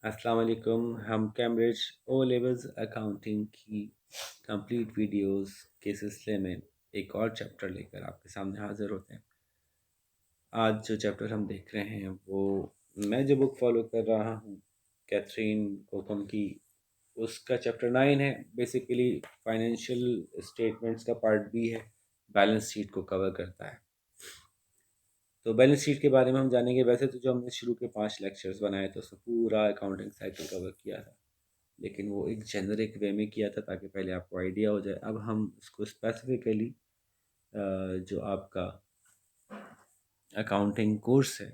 अस्सलाम वालेकुम। हम कैम्ब्रिज ओ लेवल्स अकाउंटिंग की कंप्लीट वीडियोस के सिलसिले में एक और चैप्टर लेकर आपके सामने हाजिर होते हैं। आज जो चैप्टर हम देख रहे हैं वो मैं जो बुक फॉलो कर रहा हूँ कैथरीन कोकम की, उसका चैप्टर 9 है। बेसिकली फाइनेंशियल स्टेटमेंट्स का पार्ट भी है, बैलेंस शीट को कवर करता है। तो बैलेंस शीट के बारे में हम जानेंगे। वैसे तो जो हमने शुरू के 5 लेक्चर्स बनाए थे उसमें पूरा अकाउंटिंग साइकिल कवर किया था, लेकिन वो एक जेनरिक वे में किया था ताकि पहले आपको आइडिया हो जाए। अब हम उसको स्पेसिफिकली जो आपका अकाउंटिंग कोर्स है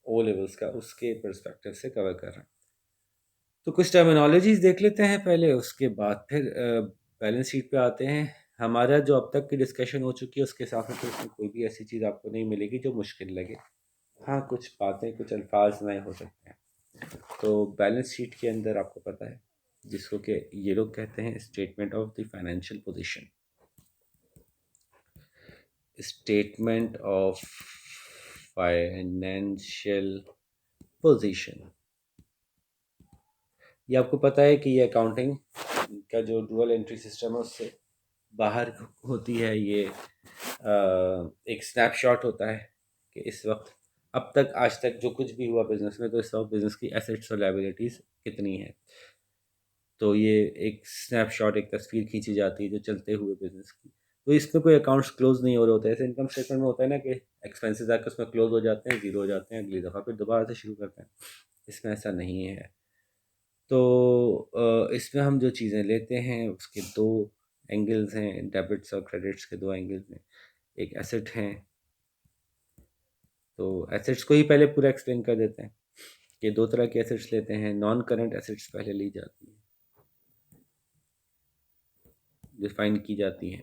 ओ लेवल्स का, उसके पर्सपेक्टिव से कवर कर रहे हैं। तो कुछ टर्मिनोलॉजीज देख लेते हैं पहले, उसके बाद फिर बैलेंस शीट पे आते हैं। हमारा जो अब तक की डिस्कशन हो चुकी है उसके हिसाब से तो उसमें कोई भी ऐसी चीज़ आपको नहीं मिलेगी जो मुश्किल लगे। हाँ, कुछ बातें, कुछ अल्फाज नए हो सकते हैं। तो बैलेंस शीट के अंदर आपको पता है जिसको कि ये लोग कहते हैं statement of the financial position. Statement of financial position, ये आपको पता है कि ये अकाउंटिंग का जो डुअल एंट्री सिस्टम है उससे बाहर होती है। ये एक स्नैपशॉट होता है कि इस वक्त अब तक आज तक जो कुछ भी हुआ बिजनेस में, तो इस वक्त बिजनेस की एसेट्स और लायबिलिटीज़ कितनी है। तो ये एक स्नैपशॉट, एक तस्वीर खींची जाती है जो चलते हुए बिजनेस की। तो इसमें कोई अकाउंट्स क्लोज नहीं हो रहे होते। ऐसे इनकम स्टेटमेंट में होता है ना कि एक्सपेंसेस आकर उसमें क्लोज हो जाते हैं, जीरो हो जाते हैं, अगली दफ़ा फिर दोबारा से शुरू करते हैं। इसमें ऐसा नहीं है। तो इसमें हम जो चीज़ें लेते हैं उसके दो एंगल्स हैं, डेबिट्स और क्रेडिट्स के दो एंगल्स हैं। एक एसेट हैं, तो एसेट्स को ही पहले पूरा एक्सप्लेन कर देते हैं कि दो तरह के एसेट्स लेते हैं। नॉन करंट एसेट्स पहले ली जाती हैं, डिफाइन की जाती हैं।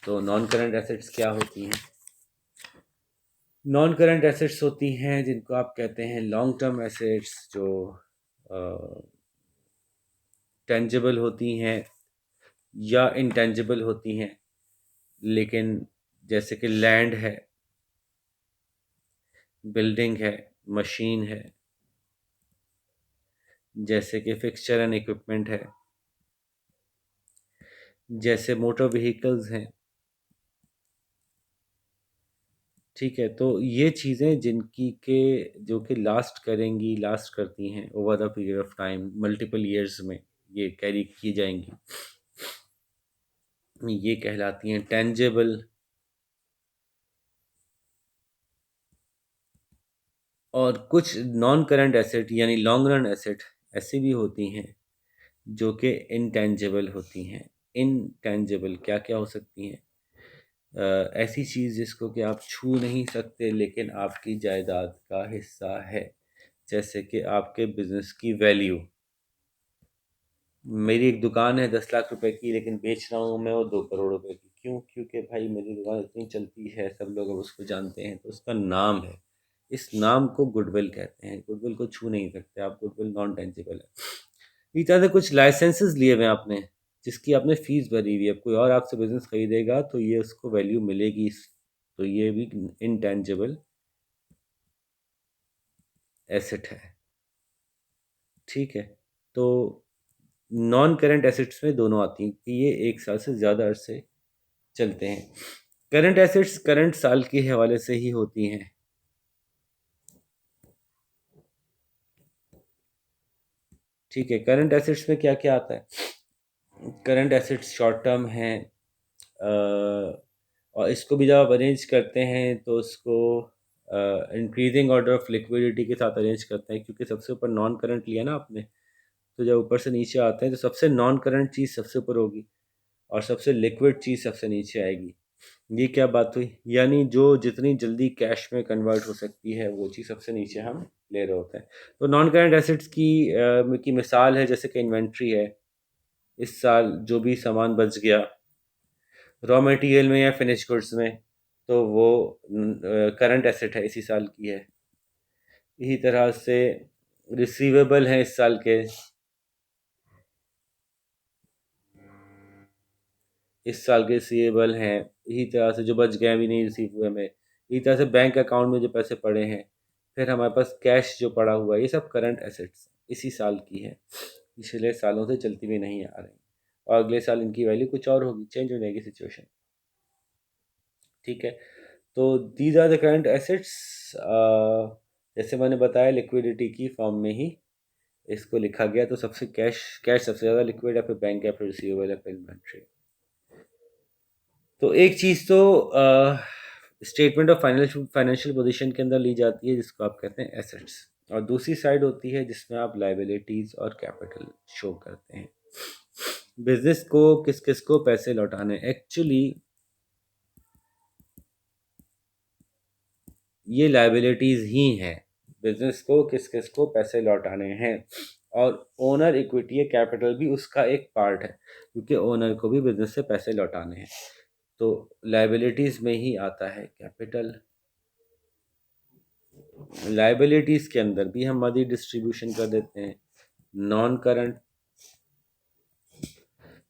तो नॉन करंट एसेट्स क्या होती हैं? नॉन करंट एसेट्स होती हैं जिनको आप कहते हैं लॉन्ग टर्म एसेट्स, जो टेंजिबल होती हैं या इंटेंजिबल होती हैं। लेकिन जैसे कि लैंड है, बिल्डिंग है, मशीन है, जैसे कि फिक्सचर एंड इक्विपमेंट है, जैसे मोटर व्हीकल्स हैं। ठीक है, तो ये चीज़ें जिनकी के जो कि लास्ट करेंगी, लास्ट करती हैं over the period of time, multiple years में ये कैरी की जाएंगी, ये कहलाती हैं टेंजेबल। और कुछ नॉन करंट एसेट यानी लॉन्ग रन एसेट ऐसी भी होती हैं जो कि इनटेंजेबल होती हैं। इनटेंजेबल क्या क्या हो सकती हैं? ऐसी चीज़ जिसको कि आप छू नहीं सकते लेकिन आपकी जायदाद का हिस्सा है। जैसे कि आपके बिजनेस की वैल्यू। मेरी एक दुकान है 10 लाख रुपए की, लेकिन बेच रहा हूँ मैं वो 2 करोड़ रुपए की। क्यों? क्योंकि भाई मेरी दुकान इतनी चलती है, सब लोग अब उसको जानते हैं, तो उसका नाम है। इस नाम को गुडविल कहते हैं। गुडविल को छू नहीं सकते आप, गुडविल नॉन टेंजिबल है। इस तरह से कुछ लाइसेंसेस लिए हुए हैं आपने, जिसकी आपने फीस भरी हुई है। अब कोई और आपसे बिजनेस खरीदेगा तो ये उसको वैल्यू मिलेगी, तो ये भी इनटेंजिबल एसेट है। ठीक है, तो नॉन करंट एसेट्स में दोनों आती हैं कि ये 1 साल से ज़्यादा अरसे चलते हैं। करंट एसेट्स करंट साल के हवाले से ही होती हैं। ठीक है, करंट एसेट्स में क्या क्या आता है? करंट एसेट्स शॉर्ट टर्म हैं, और इसको भी जब आप अरेंज करते हैं तो उसको इंक्रीजिंग ऑर्डर ऑफ लिक्विडिटी के साथ अरेंज करते हैं, क्योंकि सबसे ऊपर नॉन करंट लिया ना आपने, तो जब ऊपर से नीचे आते हैं तो सबसे नॉन करंट चीज़ सबसे ऊपर होगी और सबसे लिक्विड चीज़ सबसे नीचे आएगी। ये क्या बात हुई? यानी जो जितनी जल्दी कैश में कन्वर्ट हो सकती है वो चीज़ सबसे नीचे हम ले रहे होते हैं। तो नॉन करंट एसेट्स की मिसाल है जैसे कि इन्वेंट्री है। इस साल जो भी सामान बच गया रॉ मटेरियल में या फिनिश गुड्स में, तो वो करंट एसेट है, इसी साल की है। इसी तरह से रिसीवेबल है इस साल के, इस साल के रिसीवेबल हैं। इसी तरह से जो बच गए अभी नहीं रिसीव हुए में, इसी तरह से बैंक अकाउंट में जो पैसे पड़े हैं, फिर हमारे पास कैश जो पड़ा हुआ है, ये सब करंट एसेट्स इसी साल की है, पिछले सालों से चलती हुई नहीं आ रही, और अगले साल इनकी वैल्यू कुछ और होगी, चेंज हो जाएगी सिचुएशन। ठीक है, तो these are the current assets. जैसे मैंने बताया लिक्विडिटी की फॉर्म में ही इसको लिखा गया, तो सबसे कैश कैश सबसे ज़्यादा लिक्विड है, फिर बैंक है, फिर रिसीवेबल है, फिर इन्वेंट्री। तो एक चीज़ तो स्टेटमेंट ऑफ फाइनेंशियल पोजीशन के अंदर ली जाती है, जिसको आप कहते हैं एसेट्स, और दूसरी साइड होती है जिसमें आप लाइबिलिटीज और कैपिटल शो करते हैं। बिजनेस को किस किस को पैसे लौटाने, एक्चुअली ये लाइबिलिटीज ही हैं, बिजनेस को किस किस को पैसे लौटाने हैं, और ओनर इक्विटी कैपिटल भी उसका एक पार्ट है, क्योंकि ओनर को भी बिजनेस से पैसे लौटाने हैं। तो लाइबिलिटीज में ही आता है कैपिटल। लाइबिलिटीज के अंदर भी हम मनी डिस्ट्रीब्यूशन कर देते हैं। नॉन करंट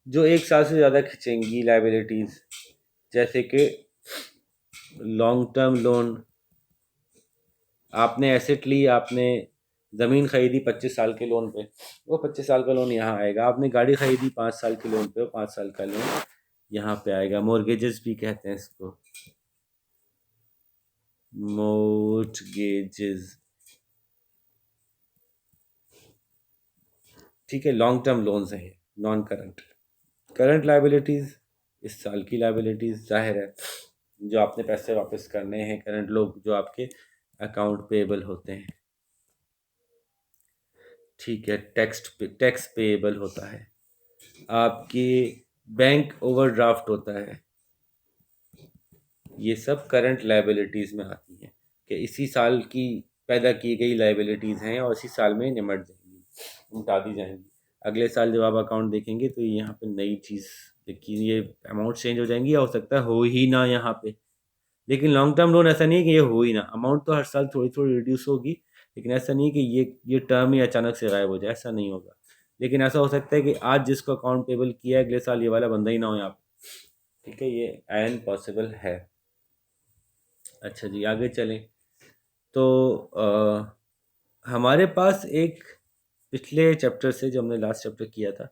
जो एक साल से ज़्यादा खिंचेंगी लाइबिलिटीज, जैसे कि लॉन्ग टर्म लोन, आपने एसेट ली, आपने ज़मीन खरीदी 25 साल के लोन पे, वो 25 साल का लोन यहाँ आएगा। आपने गाड़ी खरीदी 5 साल के लोन पे, वो 5 साल का लोन यहाँ पे आएगा। मॉर्गेजेस भी कहते हैं इसको, मोर्टगेजेस। ठीक है, लॉन्ग टर्म लोन्स हैं ये, नॉन करंट। करंट लाइबिलिटीज़ इस साल की लाइबिलिटीज़, जाहिर है जो आपने पैसे वापस करने हैं, करंट लोग जो आपके अकाउंट पेएबल होते हैं। ठीक है, टैक्स पेएबल होता है, आपकी बैंक ओवरड्राफ्ट होता है, ये सब करंट लाइबिलिटीज़ में आती हैं, कि इसी साल की पैदा की गई लाइबिलिटीज़ हैं और इसी साल में निमट जाएंगी, निपटा दी जाएंगी। अगले साल जब आप अकाउंट देखेंगे तो यहाँ पे नई चीज़ देखिए, ये अमाउंट चेंज हो जाएंगी, या हो सकता है हो ही ना यहाँ पे। लेकिन लॉन्ग टर्म लोन ऐसा नहीं है कि ये हो ही ना, अमाउंट तो हर साल थोड़ी थोड़ी रिड्यूस होगी, लेकिन ऐसा नहीं है कि ये टर्म ही अचानक से गायब हो जाए, ऐसा नहीं होगा। लेकिन ऐसा हो सकता है कि आज जिसको अकाउंट पेबल किया है, अगले साल ये वाला बंदा ही ना हो यहाँ पे। ठीक है, ये एन पॉसिबल है। अच्छा जी, आगे चलें तो हमारे पास एक पिछले चैप्टर से, जो हमने लास्ट चैप्टर किया था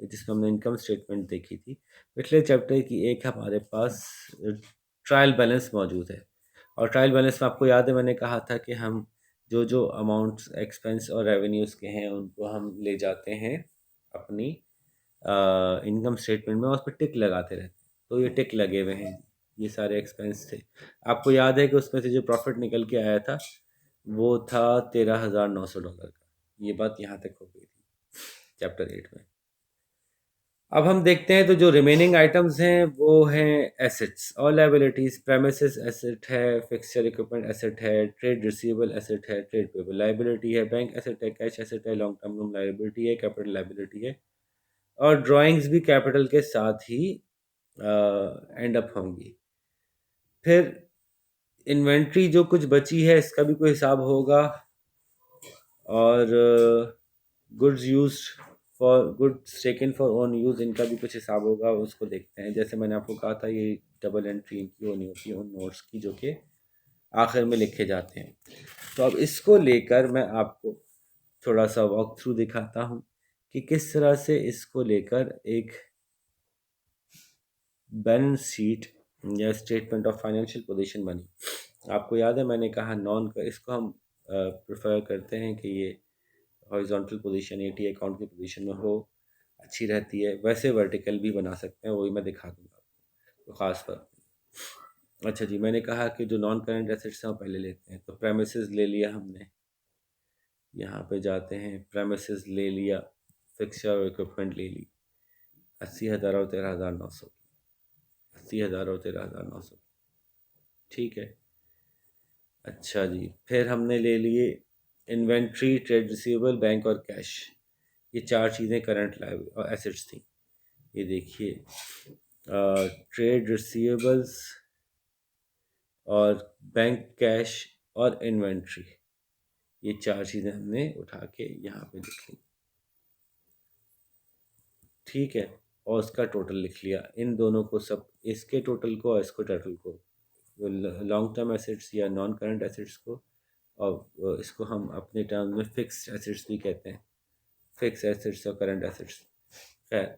जिसमें हमने इनकम स्टेटमेंट देखी थी, पिछले चैप्टर की एक हमारे पास ट्रायल बैलेंस मौजूद है। और ट्रायल बैलेंस में आपको याद है मैंने कहा था कि हम जो जो अमाउंट्स एक्सपेंस और रेवेन्यूज़ के हैं उनको हम ले जाते हैं अपनी इनकम स्टेटमेंट में, और उस पर टिक लगाते रहते हैं। तो ये टिक लगे हुए हैं, ये सारे एक्सपेंस थे। आपको याद है कि उसमें से जो प्रॉफिट निकल के आया था वो था $13,900 का। ये बात यहाँ तक हो गई थी चैप्टर 8 में। अब हम देखते हैं, तो जो रिमेनिंग आइटम्स हैं वो हैं एसेट्स और लाइबिलिटीज। प्रेमिसेस एसेट है, फिक्सचर इक्विपमेंट एसेट है, ट्रेड रिसीवेबल एसेट है, ट्रेड पेबल लाइबिलिटी है, बैंक एसेट है, कैश एसेट है, लॉन्ग टर्म लोन लाइबिलिटी है, कैपिटल लाइबिलिटी है, और ड्राइंग्स भी कैपिटल के साथ ही एंड अप होंगी। फिर इन्वेंट्री जो कुछ बची है इसका भी कोई हिसाब होगा, और goods use for goods taken for own use, इनका भी कुछ हिसाब होगा, उसको देखते हैं। जैसे मैंने आपको कहा था, ये डबल एंट्री इनकी होनी होती है उन नोट्स की जो कि आखिर में लिखे जाते हैं। तो अब इसको लेकर मैं आपको थोड़ा सा वॉक थ्रू दिखाता हूँ कि किस तरह से इसको लेकर एक बैलेंस शीट या स्टेटमेंट ऑफ फाइनेंशियल पोजीशन बनी। आपको याद है मैंने कहा नॉन का इसको हम प्रेफर करते हैं कि ये हॉरिजॉन्टल पोजीशन एटी अकाउंट की पोजीशन में हो, अच्छी रहती है। वैसे वर्टिकल भी बना सकते हैं, वही मैं दिखा दूंगा आपको, तो ख़ास फर्क नहीं। अच्छा जी, मैंने कहा कि जो नॉन करंट एसेट्स हैं वो पहले लेते हैं। तो प्रेमिसेस ले लिया हमने, यहाँ पे जाते हैं, प्रेमिसेस ले लिया, फिक्सचर और इक्विपमेंट ले ली, 80,000 और 13,900, 80,000 और 13,900। ठीक है, अच्छा जी, फिर हमने ले लिए इन्वेंट्री, ट्रेड रिसीवेबल, बैंक और कैश। ये चार चीज़ें करंट लाइव और एसेट्स थी। ये देखिए, ट्रेड रिसीवेबल्स और बैंक कैश और इन्वेंट्री, ये चार चीज़ें हमने उठा के यहाँ पे लिख ली। ठीक है, और उसका टोटल लिख लिया, इन दोनों को, सब इसके टोटल को और इसको टोटल को, लॉन्ग टर्म एसेट्स या नॉन करंट एसेट्स को और इसको हम अपने टर्म में फिक्स्ड एसेट्स भी कहते हैं, फिक्स एसेट्स और करंट एसेट्स। खैर,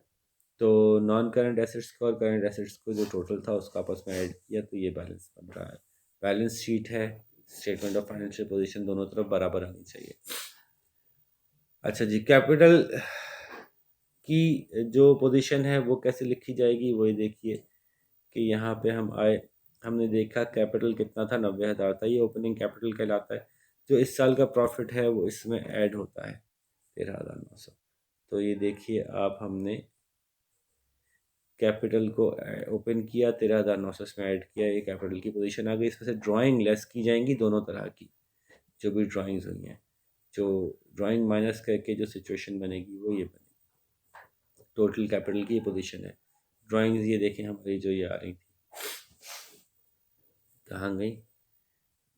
तो नॉन करंट एसेट्स को और करंट एसेट्स को जो टोटल था उसका आपस में ऐड किया तो ये बैलेंस बन रहा है। बैलेंस शीट है, स्टेटमेंट ऑफ फाइनेंशियल पोजीशन दोनों तरफ बराबर आनी चाहिए। अच्छा जी, कैपिटल की जो पोजीशन है वो कैसे लिखी जाएगी वही देखिए कि यहाँ पे हम आए, हमने देखा कैपिटल कितना था, 90,000 था, ये ओपनिंग कैपिटल कहलाता है। जो इस साल का प्रॉफिट है वो इसमें ऐड होता है 13,900। तो ये देखिए आप, हमने कैपिटल को ओपन किया, 13,900 में ऐड किया, ये कैपिटल की पोजीशन आ गई। इसमें से ड्राइंग लेस की जाएंगी दोनों तरह की, जो भी ड्राइंग्स हुई हैं, जो ड्राइंग माइनस करके जो सिचुएशन बनेगी वो ये बनेगी। टोटल कैपिटल की पोजीशन है। ड्राइंग्स ये देखें हमारी जो ये आ रही थी, कहाँ गई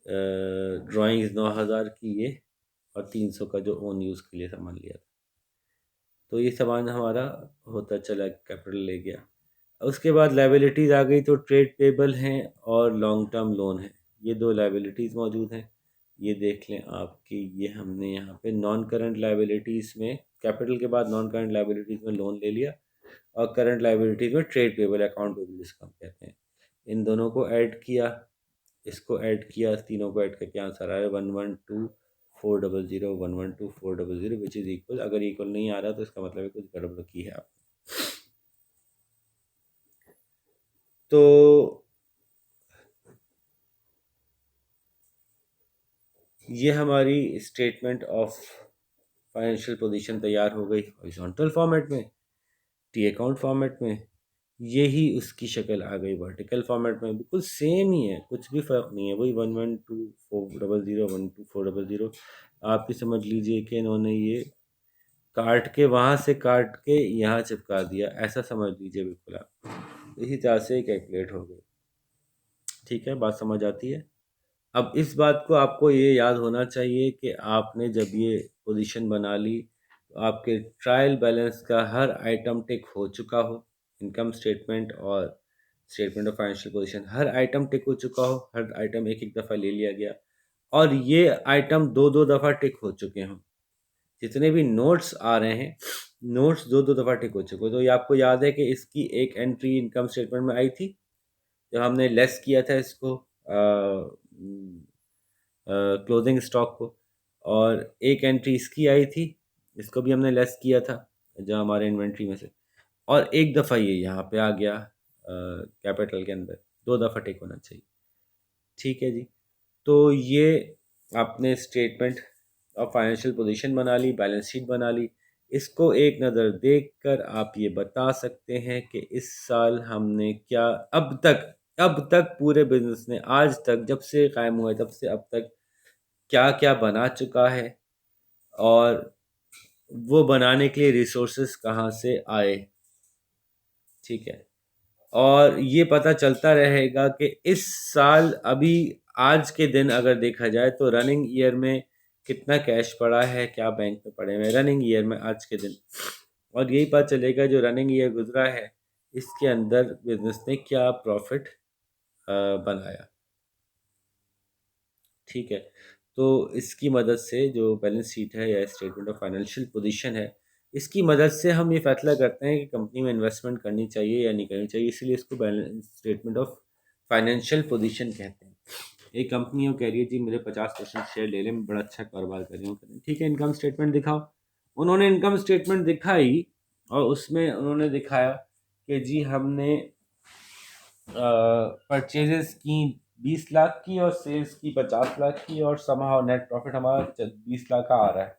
ड्राइंग्स, 9,000 की ये, और 300 का जो ओन यूज़ के लिए सामान लिया था। तो ये सामान हमारा होता चला, कैपिटल ले गया। उसके बाद लाइबिलिटीज़ आ गई, तो ट्रेड पेबल हैं और लॉन्ग टर्म लोन है, ये दो लाइबिलिटीज़ मौजूद हैं। ये देख लें आपकी, ये हमने यहाँ पे नॉन करंट लाइबिलिटीज़ में, कैपिटल के बाद नॉन करंट लाइबिलिटीज़ में लोन ले लिया, और करंट लाइबिलिटीज़ में ट्रेड पेबल, अकाउंट पेबल जिसको हम कहते हैं, इन दोनों को ऐड किया, इसको ऐड किया, तीनों को ऐड करके आंसर आया 112,400, 112,400 विच इज़ इक्वल। अगर इक्वल नहीं आ रहा तो इसका मतलब है कुछ गड़बड़ की है आप। तो ये हमारी स्टेटमेंट ऑफ फाइनेंशियल पोजीशन तैयार हो गई हॉरिजॉन्टल फॉर्मेट में, टी अकाउंट फॉर्मेट में। यही उसकी शक्ल आ गई वर्टिकल फॉर्मेट में, बिल्कुल सेम ही है, कुछ भी फ़र्क नहीं है, वही 112,400, 12400। आप ही समझ लीजिए कि इन्होंने ये काट के, वहाँ से काट के यहाँ चिपका दिया, ऐसा समझ लीजिए बिल्कुल आप। इसी तरह से कैलकुलेट हो गई। ठीक है, बात समझ आती है। अब इस बात को आपको ये याद होना चाहिए कि आपने जब ये पोजीशन बना ली तो आपके ट्रायल बैलेंस का हर आइटम टिक हो चुका हो, इनकम स्टेटमेंट और स्टेटमेंट ऑफ फाइनेंशियल पोजीशन हर आइटम टिक हो चुका हो, हर आइटम एक एक दफ़ा ले लिया गया, और ये आइटम दो दो दफ़ा टिक हो चुके हों। जितने भी नोट्स आ रहे हैं, नोट्स दो दो दफ़ा टिक हो चुके हो। तो ये आपको याद है कि इसकी एक एंट्री इनकम स्टेटमेंट में आई थी जब हमने लेस किया था इसको, क्लोजिंग स्टॉक को, और एक एंट्री इसकी आई थी, इसको भी हमने लेस किया था जो हमारे इन्वेंट्री में से, और एक दफ़ा ये यहाँ पे आ गया कैपिटल के अंदर, दो दफ़ा टेक होना चाहिए। ठीक है जी, तो ये आपने स्टेटमेंट ऑफ फाइनेंशियल पोजीशन बना ली, बैलेंस शीट बना ली। इसको एक नज़र देखकर आप ये बता सकते हैं कि इस साल हमने क्या, अब तक पूरे बिजनेस ने आज तक जब से कायम हुआ है तब से अब तक क्या क्या बना चुका है, और वो बनाने के लिए रिसोर्सेस कहाँ से आए। ठीक है, और ये पता चलता रहेगा कि इस साल, अभी आज के दिन अगर देखा जाए तो रनिंग ईयर में कितना कैश पड़ा है, क्या बैंक में पड़े हुए हैं रनिंग ईयर में आज के दिन, और यही पता चलेगा जो रनिंग ईयर गुजरा है इसके अंदर बिजनेस ने क्या प्रॉफिट बनाया। ठीक है, तो इसकी मदद से जो बैलेंस शीट है या स्टेटमेंट ऑफ फाइनेंशियल पोजीशन है, इसकी मदद से हम ये फैसला करते हैं कि कंपनी में इन्वेस्टमेंट करनी चाहिए या नहीं करनी चाहिए, इसीलिए इसको balance statement of financial position कहते हैं। एक कंपनी है वो कह रही है जी मेरे 50% शेयर ले लें, मैं बड़ा अच्छा कारोबार कर रही हूँ, ठीक है इनकम स्टेटमेंट दिखाओ। उन्होंने इनकम स्टेटमेंट दिखाई, और उसमें उन्होंने दिखाया कि जी हमने परचेजेस की 20 लाख की और सेल्स की 50 लाख की, और समहाउ नेट प्रॉफिट हमारा 20 लाख का आ रहा है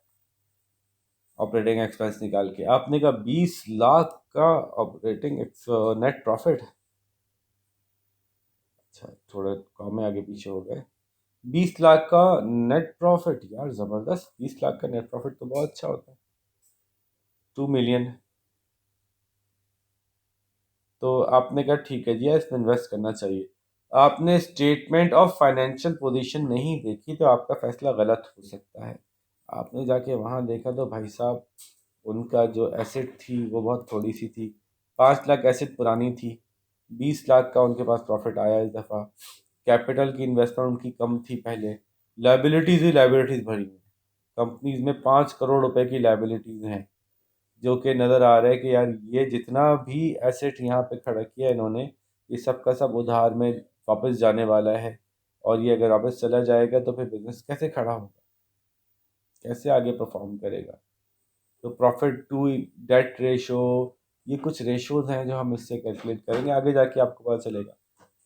ऑपरेटिंग एक्सपेंस निकाल के। आपने कहा 20 लाख का ऑपरेटिंग नेट प्रॉफिट, अच्छा थोड़ा कम में आगे पीछे हो गए। 20 लाख का नेट प्रॉफिट, यार ज़बरदस्त, 20 लाख का नेट प्रॉफिट तो बहुत अच्छा होता है, 2 मिलियन। तो आपने कहा ठीक है जी इसमें इन्वेस्ट करना चाहिए। आपने स्टेटमेंट ऑफ फाइनेंशियल पोजीशन नहीं देखी तो आपका फैसला गलत हो सकता है। आपने जाके वहाँ देखा तो भाई साहब उनका जो एसेट थी वो बहुत थोड़ी सी थी, 5 लाख एसेट पुरानी थी, 20 लाख का उनके पास प्रॉफिट आया इस दफ़ा। कैपिटल की इन्वेस्टमेंट उनकी कम थी पहले, लाइबिलिटीज़ ही लाइबिलिटीज़ भरी हुई हैं। कंपनीज में 5 करोड़ रुपए की लाइबिलिटीज़ हैं, जो कि नज़र आ रहा है कि यार ये जितना भी एसेट यहाँ पे खड़ा किया है इन्होंने, ये सब का सब उधार में वापस जाने वाला है। और ये अगर वापस चला जाएगा तो फिर बिजनेस कैसे खड़ा होगा, कैसे आगे परफॉर्म करेगा। तो प्रॉफिट टू डेट रेशो, ये कुछ रेशोज हैं जो हम इससे कैलकुलेट करेंगे, आगे जाके आपको पता चलेगा।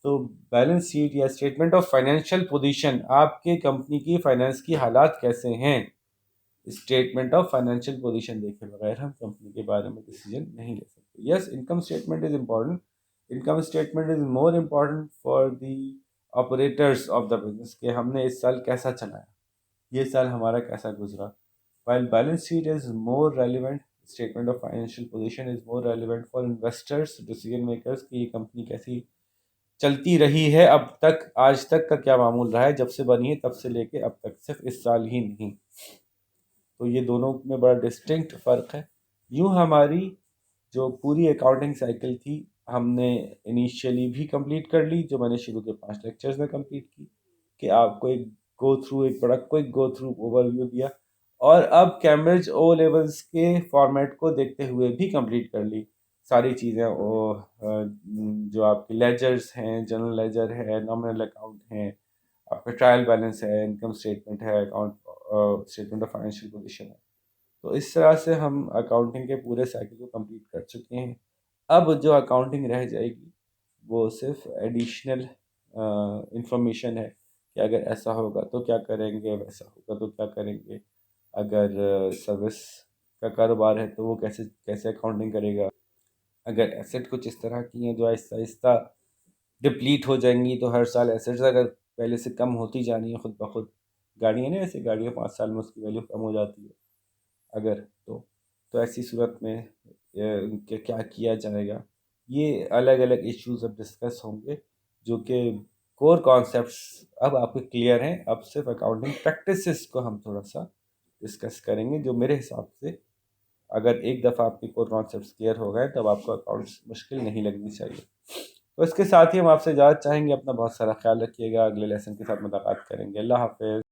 तो बैलेंस शीट या स्टेटमेंट ऑफ फाइनेंशियल पोजीशन, आपके कंपनी की फाइनेंस की हालात कैसे हैं। स्टेटमेंट ऑफ फाइनेंशियल पोजीशन देखे बगैर हम कंपनी के बारे में डिसीजन नहीं ले सकते। Yes, income statement is important. Income statement is more important for the operators of the business, कि हमने इस साल कैसा चलाया, ये साल हमारा कैसा गुजरा। While balance sheet is more relevant, statement of financial position is more relevant for investors, decision makers, कि ये कंपनी कैसी चलती रही है अब तक, आज तक का क्या मामूल रहा है, जब से बनी है तब से लेके अब तक, सिर्फ इस साल ही नहीं। तो ये दोनों में बड़ा डिस्टिंक्ट फ़र्क है। यूँ हमारी जो पूरी अकाउंटिंग साइकिल थी, हमने इनिशियली भी कंप्लीट कर ली, जो मैंने शुरू के 5 लेक्चर्स में कंप्लीट की, कि आपको एक बड़ा क्विक गो थ्रू ओवरव्यू दिया। और अब कैम्ब्रिज ओ लेवल्स के फॉर्मेट को देखते हुए भी कंप्लीट कर ली सारी चीज़ें। जो आपके लेजर्स हैं, जनरल लेजर है, नॉमिनल अकाउंट हैं, आपका ट्रायल बैलेंस है, इनकम स्टेटमेंट है, account statement of financial position है। तो इस तरह से हम अकाउंटिंग के पूरे साइकिल को कंप्लीट कर चुके हैं। अब जो अकाउंटिंग रह जाएगी वो सिर्फ एडिशनल इंफॉर्मेशन है, कि अगर ऐसा होगा तो क्या करेंगे, वैसा होगा तो क्या करेंगे। अगर सर्विस का कारोबार है तो वो कैसे कैसे अकाउंटिंग करेगा। अगर एसेट कुछ इस तरह की हैं जो आहिस्ता आहिस्ता डिप्लीट हो जाएंगी, तो हर साल एसेट्स अगर पहले से कम होती जा रही है खुद ब खुद, गाड़ियाँ नहीं, ऐसे गाड़ियाँ 5 साल में उसकी वैल्यू कम हो जाती है अगर, तो ऐसी सूरत में क्या किया जाएगा। ये अलग अलग इश्यूज अब डिस्कस होंगे, जो कि कोर कॉन्सेप्ट्स अब आपके क्लियर हैं। अब सिर्फ अकाउंटिंग प्रैक्टिसेस को हम थोड़ा सा डिस्कस करेंगे, जो मेरे हिसाब से अगर एक दफ़ा आपके कोर कॉन्सेप्ट्स क्लियर हो गए तब आपको अकाउंट्स मुश्किल नहीं लगनी चाहिए। तो इसके साथ ही हम आपसे इजाज़त चाहेंगे। अपना बहुत सारा ख्याल रखिएगा। अगले लेसन के साथ मुलाकात करेंगे। अल्लाह हाफ़िज़।